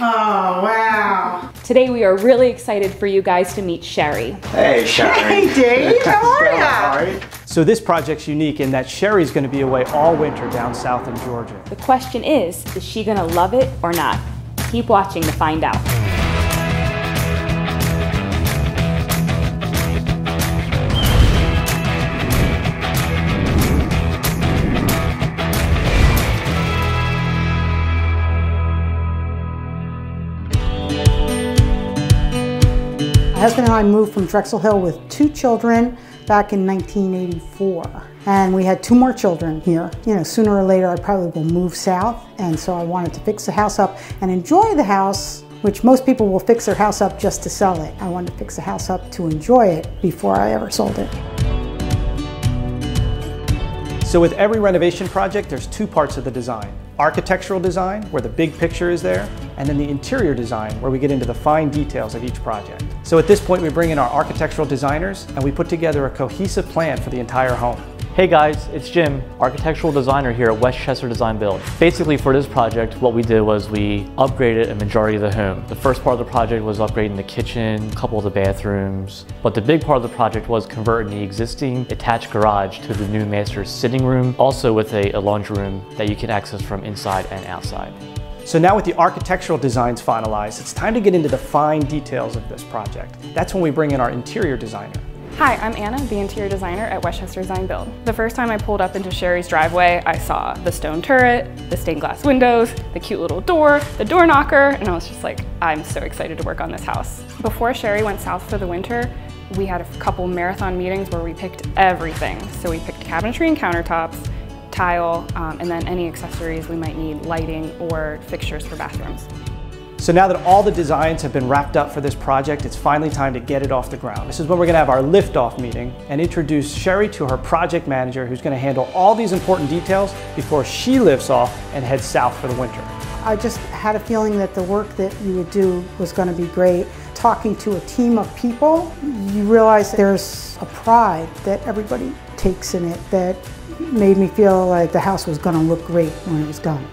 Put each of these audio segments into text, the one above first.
Oh, wow. Today we are really excited for you guys to meet Sherry. Hey, Sherry. Hey, Dave. How are you? All right. So this project's unique in that Sherry's going to be away all winter down south in Georgia. The question is she gonna love it or not? Keep watching to find out. My husband and I moved from Drexel Hill with 2 children back in 1984. And we had 2 more children here. You know, sooner or later I probably will move south, and so I wanted to fix the house up and enjoy the house, which most people will fix their house up just to sell it. I wanted to fix the house up to enjoy it before I ever sold it. So with every renovation project, there's 2 parts of the design. Architectural design, where the big picture is there, and then the interior design, where we get into the fine details of each project. So at this point, we bring in our architectural designers, and we put together a cohesive plan for the entire home. Hey guys, it's Jim, architectural designer here at Westchester Design Build. Basically for this project, what we did was we upgraded a majority of the home. The first part of the project was upgrading the kitchen, a couple of the bathrooms, but the big part of the project was converting the existing attached garage to the new master's sitting room, also with a laundry room that you can access from inside and outside. So now with the architectural designs finalized, it's time to get into the fine details of this project. That's when we bring in our interior designer. Hi, I'm Anna, the interior designer at Westchester Design Build. The first time I pulled up into Sherry's driveway, I saw the stone turret, the stained glass windows, the cute little door, the door knocker, and I was just like, I'm so excited to work on this house. Before Sherry went south for the winter, we had a couple marathon meetings where we picked everything. So we picked cabinetry and countertops, tile, and then any accessories we might need, lighting or fixtures for bathrooms. So now that all the designs have been wrapped up for this project, it's finally time to get it off the ground. This is when we're going to have our liftoff meeting and introduce Sherry to her project manager, who's going to handle all these important details before she lifts off and heads south for the winter. I just had a feeling that the work that you would do was going to be great. Talking to a team of people, you realize there's a pride that everybody takes in it that made me feel like the house was going to look great when it was done.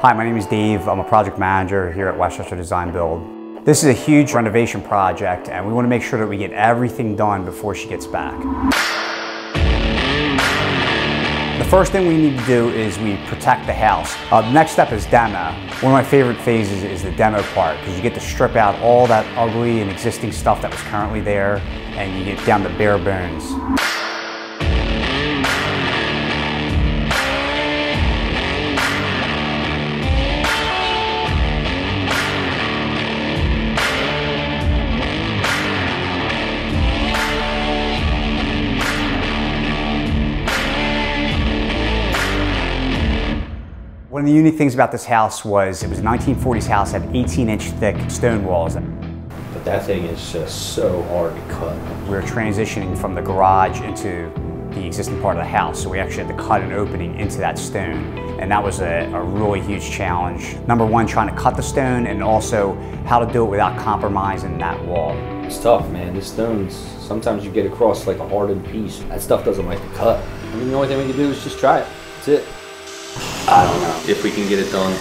Hi, my name is Dave. I'm a project manager here at Westchester Design Build. This is a huge renovation project, and we want to make sure that we get everything done before she gets back. The first thing we need to do is we protect the house. The next step is demo. One of my favorite phases is the demo part, because you get to strip out all that ugly and existing stuff that was currently there, and you get down to bare bones. One of the unique things about this house was it was a 1940s house, had 18-inch thick stone walls. But that thing is just so hard to cut. We were transitioning from the garage into the existing part of the house, so we actually had to cut an opening into that stone. And that was a really huge challenge. Number one, trying to cut the stone, and also how to do it without compromising that wall. It's tough, man. The stones, sometimes you get across like a hardened piece. That stuff doesn't like to cut. I mean, the only thing we can do is just try it. That's it. I don't know if we can get it done.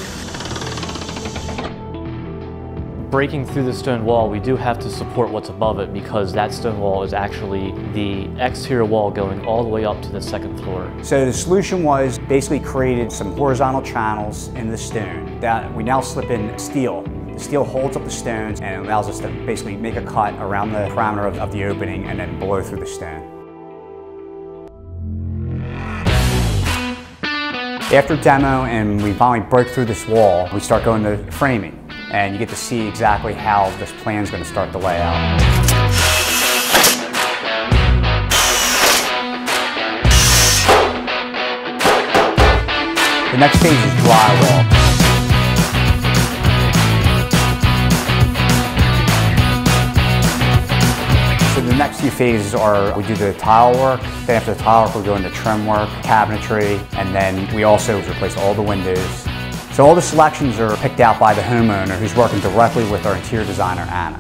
Breaking through the stone wall, we do have to support what's above it because that stone wall is actually the exterior wall going all the way up to the 2nd floor. So the solution was basically created some horizontal channels in the stone that we now slip in steel. The steel holds up the stones and it allows us to basically make a cut around the perimeter of the opening and then blow through the stone. After demo and we finally break through this wall, we start going to framing, and you get to see exactly how this plan is going to start to lay out. The next stage is drywall. So the next few phases are we do the tile work, then after the tile work we go into trim work, cabinetry, and then we also replace all the windows. So all the selections are picked out by the homeowner who's working directly with our interior designer, Anna.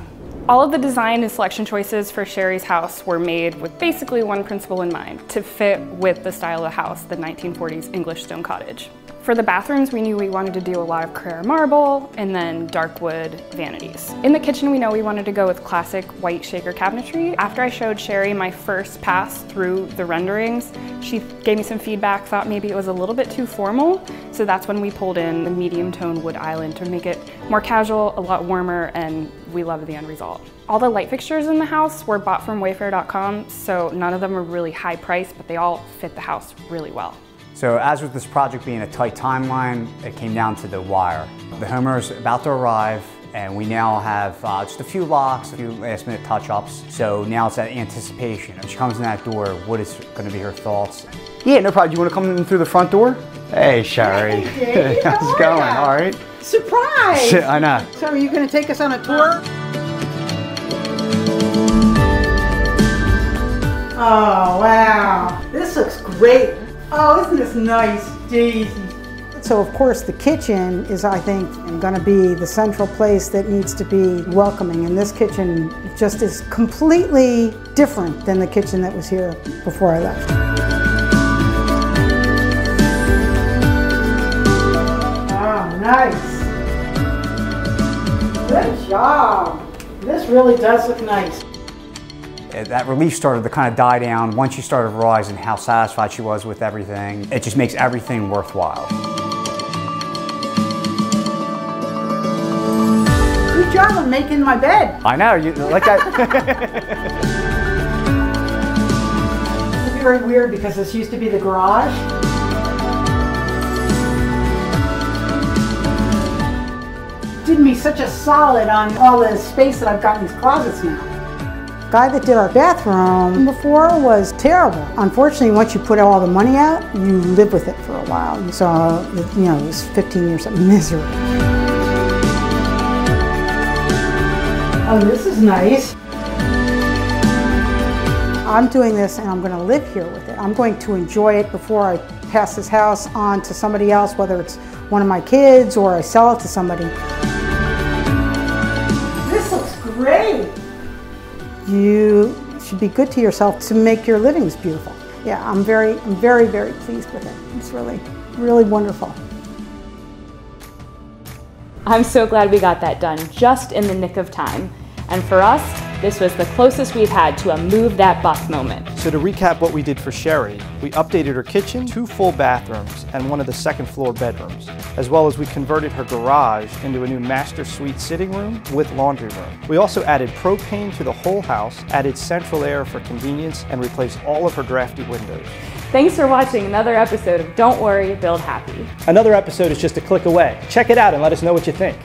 All of the design and selection choices for Sherry's house were made with basically one principle in mind, to fit with the style of the house, the 1940s English stone cottage. For the bathrooms, we knew we wanted to do a lot of Carrara marble and then dark wood vanities. In the kitchen, we know we wanted to go with classic white shaker cabinetry. After I showed Sherry my first pass through the renderings, she gave me some feedback, thought maybe it was a little bit too formal. So that's when we pulled in the medium tone wood island to make it more casual, a lot warmer, and we love the end result. All the light fixtures in the house were bought from wayfair.com, so none of them are really high priced, but they all fit the house really well. So as with this project being a tight timeline, it came down to the wire. The homeowner's about to arrive, and we now have just a few locks, a few last minute touch-ups. So now it's that anticipation. When she comes in that door, what is going to be her thoughts? Yeah, no problem. Do you want to come in through the front door? Hey, Sherry. Hey, Dave. How's it going? All right. Surprise! I know. So are you going to take us on a tour? Oh, wow. This looks great. Oh, isn't this nice? Daisy. So of course the kitchen is, I think, going to be the central place that needs to be welcoming, and this kitchen just is completely different than the kitchen that was here before I left. Oh, nice. Good job. This really does look nice. That relief started to kind of die down once she started realizing how satisfied she was with everything. It just makes everything worthwhile. Good job of making my bed. I know, you like that. It's very weird because this used to be the garage. Did me such a solid on all the space that I've got in these closets now. The guy that did our bathroom before was terrible. Unfortunately, once you put all the money out, you live with it for a while. So, you know, it was 15 years of misery. Oh, this is nice. I'm doing this and I'm going to live here with it. I'm going to enjoy it before I pass this house on to somebody else, whether it's one of my kids or I sell it to somebody. This looks great. You should be good to yourself to make your livings beautiful. Yeah, I'm very, very pleased with it. It's really, really wonderful. I'm so glad we got that done just in the nick of time. And for us, this was the closest we've had to a move that bus moment. So to recap what we did for Sherry, we updated her kitchen, 2 full bathrooms, and one of the second floor bedrooms, as well as we converted her garage into a new master suite sitting room with laundry room. We also added propane to the whole house, added central air for convenience, and replaced all of her drafty windows. Thanks for watching another episode of Don't Worry, Build Happy. Another episode is just a click away. Check it out and let us know what you think.